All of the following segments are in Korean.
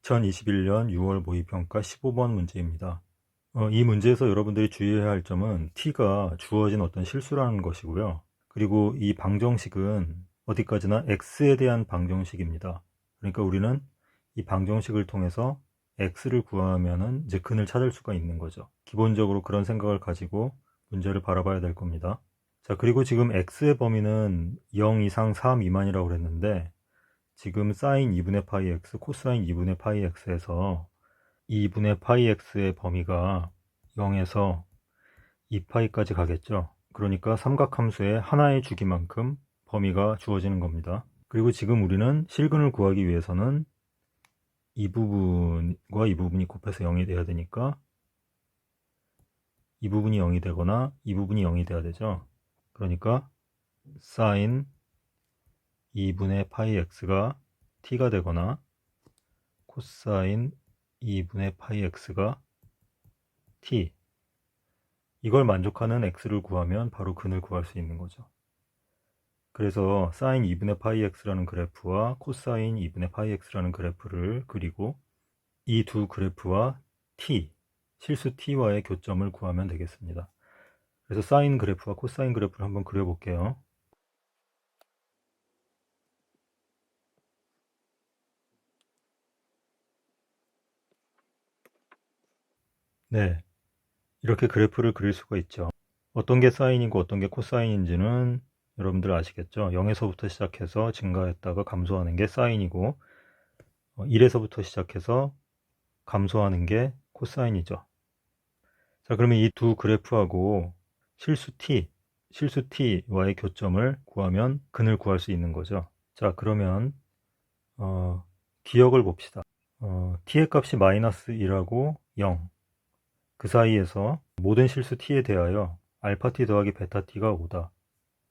2021년 6월 모의평가 15번 문제입니다. 이 문제에서 여러분들이 주의해야 할 점은 t가 주어진 어떤 실수라는 것이고요. 그리고 이 방정식은 어디까지나 x에 대한 방정식입니다. 그러니까 우리는 이 방정식을 통해서 x를 구하면은 이제 근을 찾을 수가 있는 거죠. 기본적으로 그런 생각을 가지고 문제를 바라봐야 될 겁니다. 자, 그리고 지금 x의 범위는 0 이상 4 미만이라고 그랬는데 지금 사인 2분의 파이 x, 코사인 2분의 파이 x에서 2분의 파이 x의 범위가 0에서 2파이까지 가겠죠. 그러니까 삼각함수의 하나의 주기만큼 범위가 주어지는 겁니다. 그리고 지금 우리는 실근을 구하기 위해서는 이 부분과 이 부분이 곱해서 0이 돼야 되니까 이 부분이 0이 되거나 이 부분이 0이 돼야 되죠. 그러니까 사인 2분의 파이 x가 t가 되거나 코사인 2분의 파이 x가 t, 이걸 만족하는 x를 구하면 바로 근을 구할 수 있는 거죠. 그래서 사인 2분의 파이 x라는 그래프와 코사인 2분의 파이 x라는 그래프를 그리고 이 두 그래프와 t, 실수 t와의 교점을 구하면 되겠습니다. 그래서 사인 그래프와 코사인 그래프를 한번 그려볼게요. 네, 이렇게 그래프를 그릴 수가 있죠. 어떤 게 사인이고 어떤 게 코사인인지는 여러분들 아시겠죠? 0에서부터 시작해서 증가했다가 감소하는 게 사인이고 1에서부터 시작해서 감소하는 게 코사인이죠. 자, 그러면 이 두 그래프하고 실수 t와의 교점을 구하면 근을 구할 수 있는 거죠. 자, 그러면 기억을 봅시다. t의 값이 마이너스 1하고 0, 그 사이에서 모든 실수 t에 대하여 알파 t 더하기 베타 t가 5다.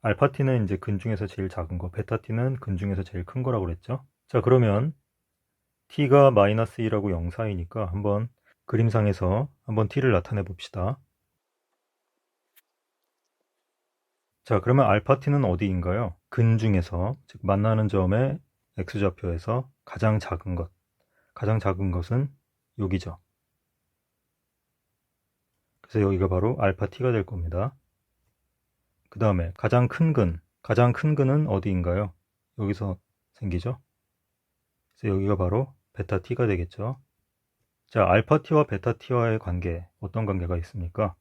알파 t는 이제 근 중에서 제일 작은 거, 베타 t는 근 중에서 제일 큰 거라고 그랬죠. 자, 그러면 t가 마이너스 1하고 0 사이니까 한번 그림상에서 한번 t를 나타내 봅시다. 자, 그러면 알파 t는 어디인가요? 근 중에서, 즉 만나는 점의 x좌표에서 가장 작은 것, 가장 작은 것은 여기죠. 그래서 여기가 바로 알파 t가 될 겁니다. 그 다음에 가장 큰 근은 어디인가요? 여기서 생기죠. 그래서 여기가 바로 베타 t가 되겠죠. 자, 알파 t와 베타 t와의 관계, 어떤 관계가 있습니까?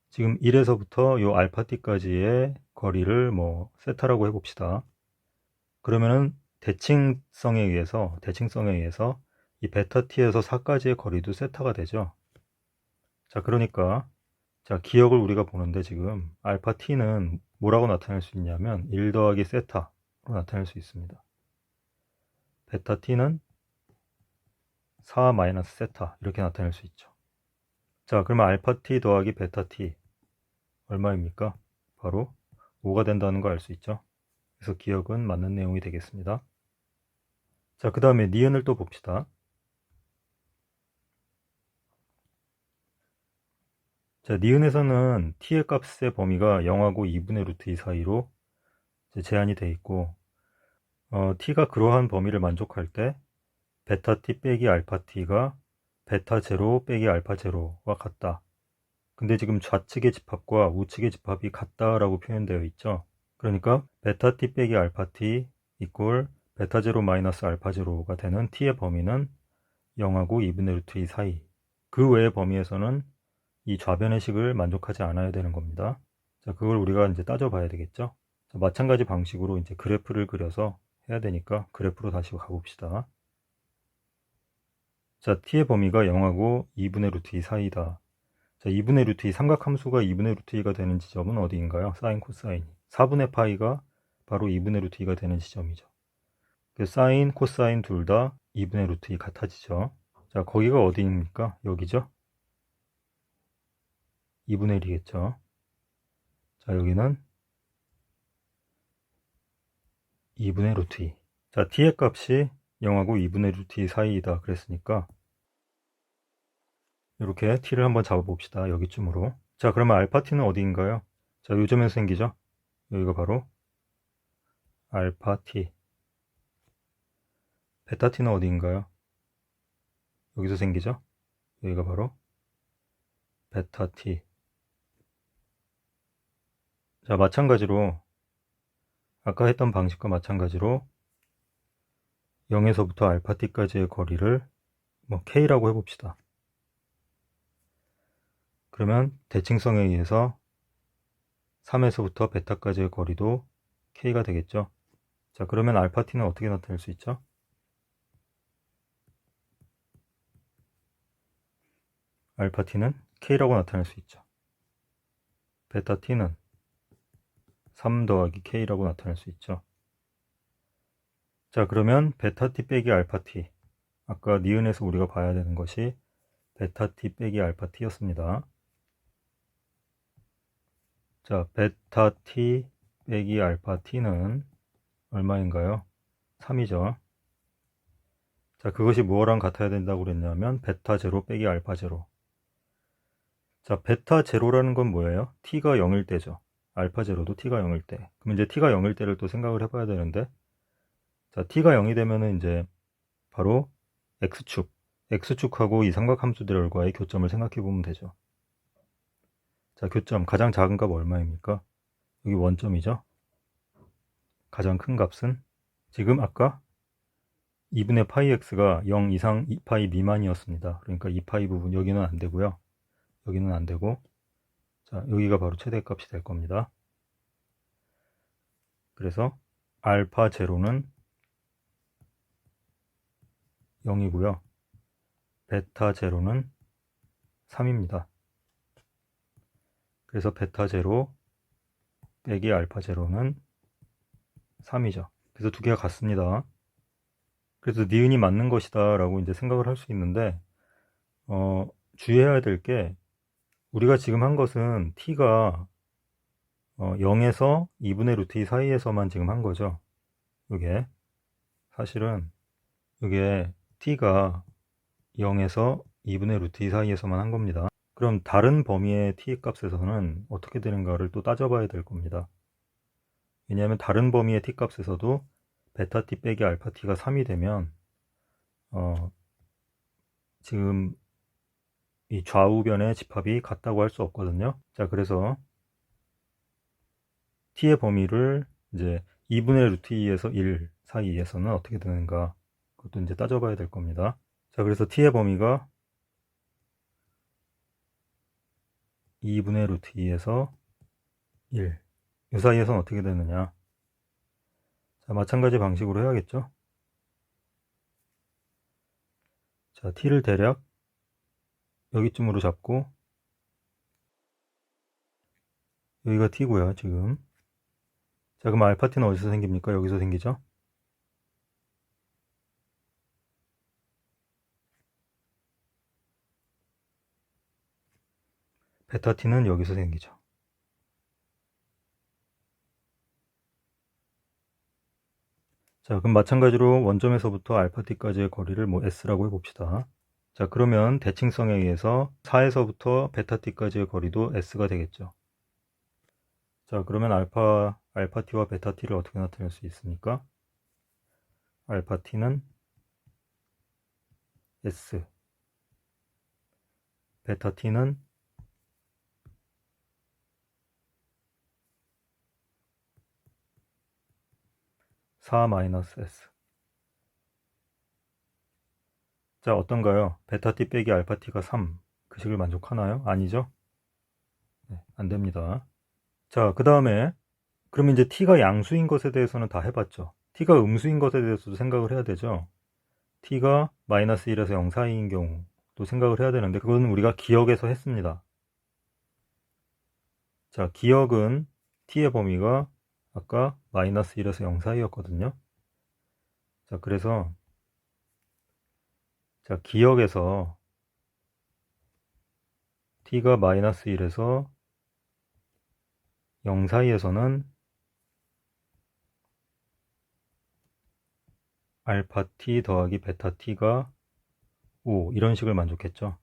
지금 1에서부터 요 알파 t까지의 거리를 뭐 세타라고 해봅시다. 그러면은 대칭성에 의해서 이 베타 t에서 4까지의 거리도 세타가 되죠. 자, 그러니까 자, 기억을 우리가 보는데 지금 알파 t는 뭐라고 나타낼 수 있냐면 1 더하기 세타로 나타낼 수 있습니다. 베타 t는 4 마이너스 세타 이렇게 나타낼 수 있죠. 자, 그러면 알파 t 더하기 베타 t 얼마입니까? 바로 5가 된다는 거 알 수 있죠. 그래서 기억은 맞는 내용이 되겠습니다. 자, 그 다음에 니은을 또 봅시다. 자, 니은에서는 t의 값의 범위가 0하고 2분의 루트 2 사이로 제한이 되어 있고 t가 그러한 범위를 만족할 때 베타 t 빼기 알파 t가 베타 제로 빼기 알파 제로와 같다. 근데 지금 좌측의 집합과 우측의 집합이 같다라고 표현되어 있죠. 그러니까 베타 t 빼기 알파 t 이꼴 베타 제로 마이너스 알파 제로가 되는 t의 범위는 0하고 2분의 루트 2 사이. 그 외의 범위에서는 이 좌변의 식을 만족하지 않아야 되는 겁니다. 자, 그걸 우리가 이제 따져봐야 되겠죠. 자, 마찬가지 방식으로 이제 그래프를 그려서 해야 되니까 그래프로 다시 가봅시다. 자, t의 범위가 0하고 2분의 루트 2 사이다. 자, 2분의 루트 2 삼각함수가 2분의 루트 2가 되는 지점은 어디인가요? 사인 코사인이 4분의 파이가 바로 2분의 루트 2가 되는 지점이죠. 사인 코사인 둘 다 2분의 루트 2 같아지죠. 자, 거기가 어디입니까? 여기죠. 2분의 1이겠죠. 자, 여기는 2분의 루트 2. 자, t의 값이 0하고 2분의 루트 2 사이이다 그랬으니까 이렇게 t를 한번 잡아봅시다. 여기쯤으로. 자, 그러면 알파 t는 어디인가요? 자, 요점에서 생기죠? 여기가 바로 알파 t. 베타 t는 어디인가요? 여기서 생기죠? 여기가 바로 베타 t. 자, 마찬가지로 아까 했던 방식과 마찬가지로 0에서부터 알파 t까지의 거리를 뭐 k라고 해봅시다. 그러면 대칭성에 의해서 3에서부터 베타까지의 거리도 k가 되겠죠. 자, 그러면 알파 t는 어떻게 나타낼 수 있죠? 알파 t는 k라고 나타낼 수 있죠. 베타 t는 3 더하기 k라고 나타낼 수 있죠. 자, 그러면 베타 t 빼기 알파 t. 아까 니은에서 우리가 봐야 되는 것이 베타 t 빼기 알파 t였습니다. 자, 베타 t 빼기 알파 t는 얼마인가요? 3이죠. 자, 그것이 뭐랑 같아야 된다고 그랬냐면 베타 제로 빼기 알파 제로. 자, 베타 제로라는 건 뭐예요? t가 0일 때죠. 알파 제로도 t가 0일 때. 그럼 이제 t가 0일 때를 또 생각을 해봐야 되는데, 자, t가 0이 되면은 이제 바로 x축하고 이 삼각함수들과의 교점을 생각해 보면 되죠. 자, 교점 가장 작은 값 얼마입니까? 여기 원점이죠. 가장 큰 값은 지금 아까 2분의 파이 x가 0 이상 2파이 미만이었습니다. 그러니까 2파이 부분 여기는 안 되고요. 여기는 안 되고, 자, 여기가 바로 최대값이 될 겁니다. 그래서 알파 제로는 0이고요. 베타 제로는 3입니다. 그래서 베타 제로 빼기 알파 제로는 3이죠. 그래서 두 개가 같습니다. 그래서 니은이 맞는 것이다 라고 이제 생각을 할 수 있는데, 주의해야 될 게, 우리가 지금 한 것은 t가 0에서 2분의 루트 2 사이에서만 지금 한 거죠. 이게 사실은 이게 t가 0에서 2분의 루트 2 사이에서만 한 겁니다. 그럼 다른 범위의 t 값에서는 어떻게 되는가를 또 따져봐야 될 겁니다. 왜냐하면 다른 범위의 t 값에서도 베타 t 빼기 알파 t가 3이 되면 지금 이 좌우변의 집합이 같다고 할 수 없거든요. 자, 그래서 t의 범위를 이제 2분의 루트 2에서 1 사이에서는 어떻게 되는가, 그것도 이제 따져봐야 될 겁니다. 자, 그래서 t의 범위가 2분의 루트 2에서 1, 이 사이에서는 어떻게 되느냐. 자, 마찬가지 방식으로 해야겠죠. 자, t를 대략 여기쯤으로 잡고, 여기가 t고요 지금. 자, 그럼 알파 t는 어디서 생깁니까? 여기서 생기죠. 베타 t는 여기서 생기죠. 자, 그럼 마찬가지로 원점에서부터 알파 t까지의 거리를 뭐 s라고 해봅시다. 자, 그러면 대칭성에 의해서 4에서부터 베타 t까지의 거리도 s가 되겠죠. 자, 그러면 알파 t와 베타 t를 어떻게 나타낼 수 있습니까? 알파 t는 s, 베타 t는 -4-s. 자, 어떤가요? 베타 t 빼기 알파 t가 3. 그 식을 만족하나요? 아니죠? 네, 안 됩니다. 자, 그 다음에 그러면 이제 t가 양수인 것에 대해서는 다 해봤죠. t가 음수인 것에 대해서도 생각을 해야 되죠. t가 -1에서 0 사이인 경우도 생각을 해야 되는데, 그거는 우리가 기억에서 했습니다. 자, 기억은 t의 범위가 아까 -1에서 0 사이였거든요. 자, 그래서 자, 기억에서 t가 -1에서 0 사이에서는 알파 t 더하기 베타 t가 5, 이런 식을 만족했죠.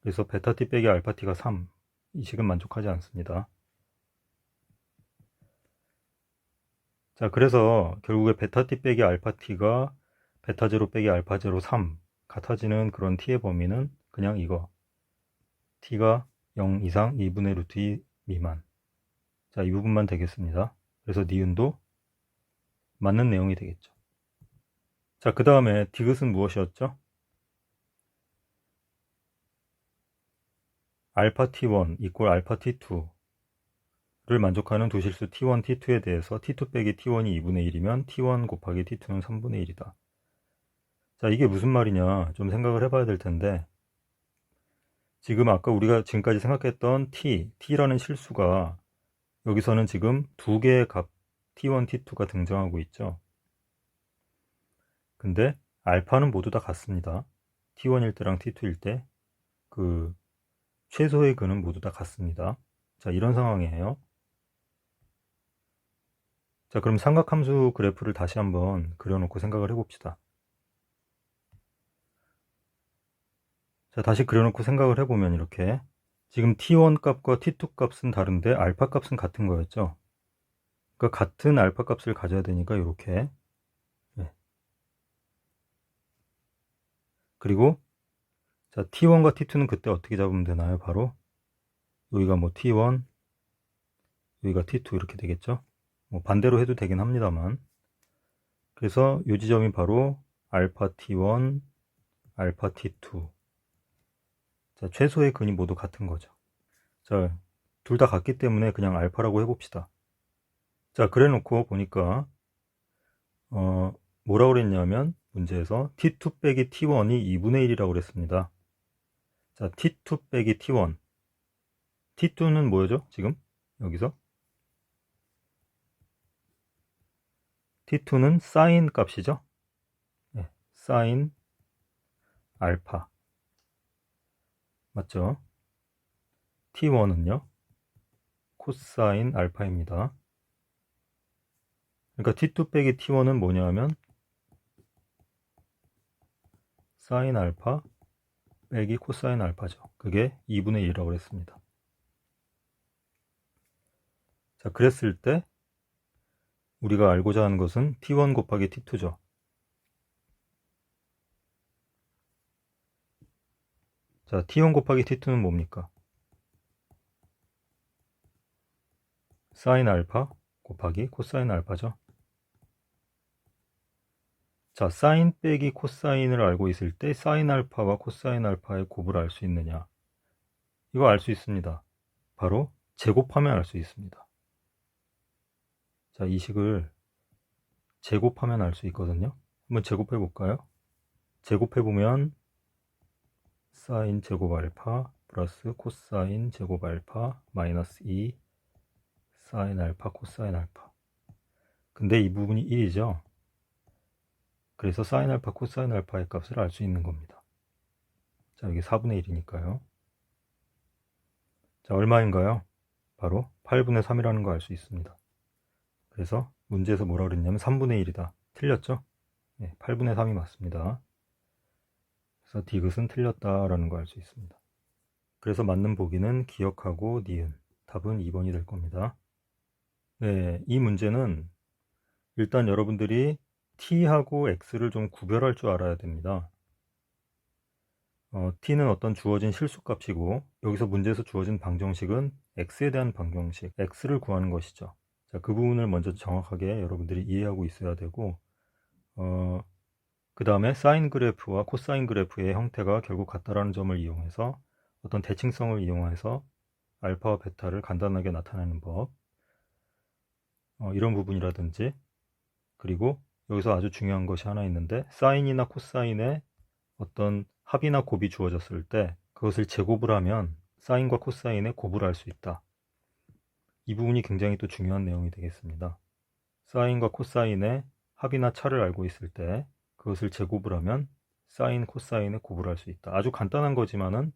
그래서 베타 t 빼기 알파 t가 3, 이 식은 만족하지 않습니다. 자, 그래서 결국에 베타 t 빼기 알파 t가 베타 제로 빼기 알파 제로 3, 같아지는 그런 t의 범위는 그냥 이거 t가 0 이상 2분의 루트 2 미만. 자, 이 부분만 되겠습니다. 그래서 니은도 맞는 내용이 되겠죠. 자, 그 다음에 디귿은 무엇이었죠? 알파 t1 이꼴 알파 t2를 만족하는 두 실수 t1, t2에 대해서 t2 빼기 t1이 2분의 1이면 t1 곱하기 t2는 3분의 1이다. 자, 이게 무슨 말이냐 좀 생각을 해봐야 될 텐데, 지금 아까 우리가 지금까지 생각했던 t라는 실수가 여기서는 지금 두 개의 값 t1, t2가 등장하고 있죠. 근데 알파는 모두 다 같습니다. t1일 때랑 t2일 때 그 최소의 근은 모두 다 같습니다. 자, 이런 상황이에요. 자, 그럼 삼각함수 그래프를 다시 한번 그려놓고 생각을 해봅시다. 자, 다시 그려놓고 생각을 해보면 이렇게 지금 t1 값과 t2 값은 다른데 알파 값은 같은 거였죠. 그러니까 같은 알파 값을 가져야 되니까 이렇게. 네. 그리고 자, t1과 t2는 그때 어떻게 잡으면 되나요? 바로 여기가 뭐 t1, 여기가 t2 이렇게 되겠죠. 뭐 반대로 해도 되긴 합니다만. 그래서 이 지점이 바로 알파 t1, 알파 t2. 자, 최소의 근이 모두 같은 거죠. 자, 둘 다 같기 때문에 그냥 알파라고 해봅시다. 자, 그래 놓고 보니까 뭐라고 그랬냐면 문제에서 t2 빼기 t1이 2분의 1이라고 그랬습니다. 자, t2 빼기 t1. t2는 뭐죠? 지금 여기서 t2는 사인 값이죠. 네, 사인 알파 맞죠? t1은요 코사인 알파입니다. 그러니까 t2 빼기 t1은 뭐냐면 사인 알파 빼기 코사인 알파죠. 그게 2분의 1이라고 그랬습니다. 자, 그랬을 때 우리가 알고자 하는 것은 t1 곱하기 t2죠. 자, t1 곱하기 t2는 뭡니까? 사인 알파 곱하기 코사인 알파죠. 자, 사인 빼기 코사인을 알고 있을 때 사인 알파와 코사인 알파의 곱을 알 수 있느냐? 이거 알 수 있습니다. 바로 제곱하면 알 수 있습니다. 자, 이 식을 제곱하면 알 수 있거든요. 한번 제곱해 볼까요? 제곱해 보면 사인 제곱 알파 플러스 코사인 제곱 알파 마이너스 2 사인 알파 코사인 알파. 근데 이 부분이 1이죠. 그래서 사인 알파 코사인 알파의 값을 알 수 있는 겁니다. 자, 여기 4분의 1이니까요. 자, 얼마인가요? 바로 8분의 3이라는 거 알 수 있습니다. 그래서 문제에서 뭐라 그랬냐면 3분의 1이다. 틀렸죠? 네, 8분의 3이 맞습니다. 그래서 디귿은 틀렸다라는 거 알 수 있습니다. 그래서 맞는 보기는 기억하고 니은. 답은 2번이 될 겁니다. 네, 이 문제는 일단 여러분들이 t하고 x를 좀 구별할 줄 알아야 됩니다. t는 어떤 주어진 실수값이고 여기서 문제에서 주어진 방정식은 x에 대한 방정식, x를 구하는 것이죠. 자, 그 부분을 먼저 정확하게 여러분들이 이해하고 있어야 되고 그 다음에 사인 그래프와 코사인 그래프의 형태가 결국 같다라는 점을 이용해서 어떤 대칭성을 이용해서 알파와 베타를 간단하게 나타내는 법, 이런 부분이라든지, 그리고 여기서 아주 중요한 것이 하나 있는데 사인이나 코사인의 어떤 합이나 곱이 주어졌을 때 그것을 제곱을 하면 사인과 코사인의 곱을 알 수 있다. 이 부분이 굉장히 또 중요한 내용이 되겠습니다. 사인과 코사인의 합이나 차를 알고 있을 때 그것을 제곱을 하면 사인, 코사인의 곱을 할 수 있다. 아주 간단한 거지만은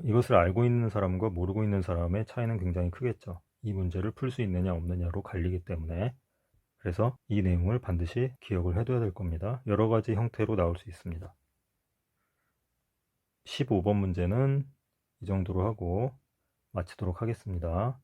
이것을 알고 있는 사람과 모르고 있는 사람의 차이는 굉장히 크겠죠. 이 문제를 풀 수 있느냐 없느냐로 갈리기 때문에. 그래서 이 내용을 반드시 기억을 해둬야 될 겁니다. 여러 가지 형태로 나올 수 있습니다. 15번 문제는 이 정도로 하고 마치도록 하겠습니다.